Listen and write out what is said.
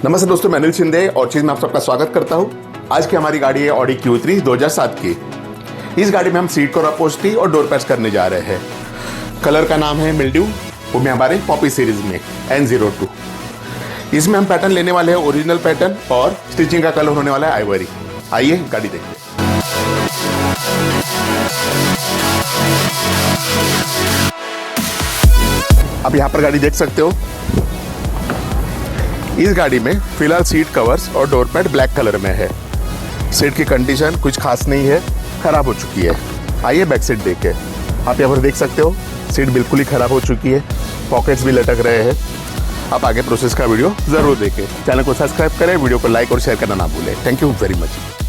नमस्ते दोस्तों, मैं अनिल शिंदे ऑर्चिस में आप सबका स्वागत करता हूं। आज की हमारी गाड़ी है ऑडी Q3 2007 की। इस गाड़ी में हम सीट कवर अपहोल्स्ट्री और डोर पैड्स करने जा रहे हैं। कलर का नाम है मिल्ड्यू, वो में हमारे पॉपी सीरीज में N02। इसमें हम पैटर्न लेने वाले हैं ओरिजिनल पैटर्न और स्टिचिंग का कलर होने वाला है आइवरी। आइए गाड़ी देखते हैं। आप यहाँ पर गाड़ी देख सकते हो। इस गाड़ी में फिलहाल सीट कवर्स और डोर पैड ब्लैक कलर में है। सीट की कंडीशन कुछ खास नहीं है, खराब हो चुकी है। आइए बैक सीट देखें। आप यहाँ पर देख सकते हो सीट बिल्कुल ही खराब हो चुकी है, पॉकेट्स भी लटक रहे हैं। आप आगे प्रोसेस का वीडियो ज़रूर देखें। चैनल को सब्सक्राइब करें, वीडियो को लाइक और शेयर करना ना भूलें। Thank you very much.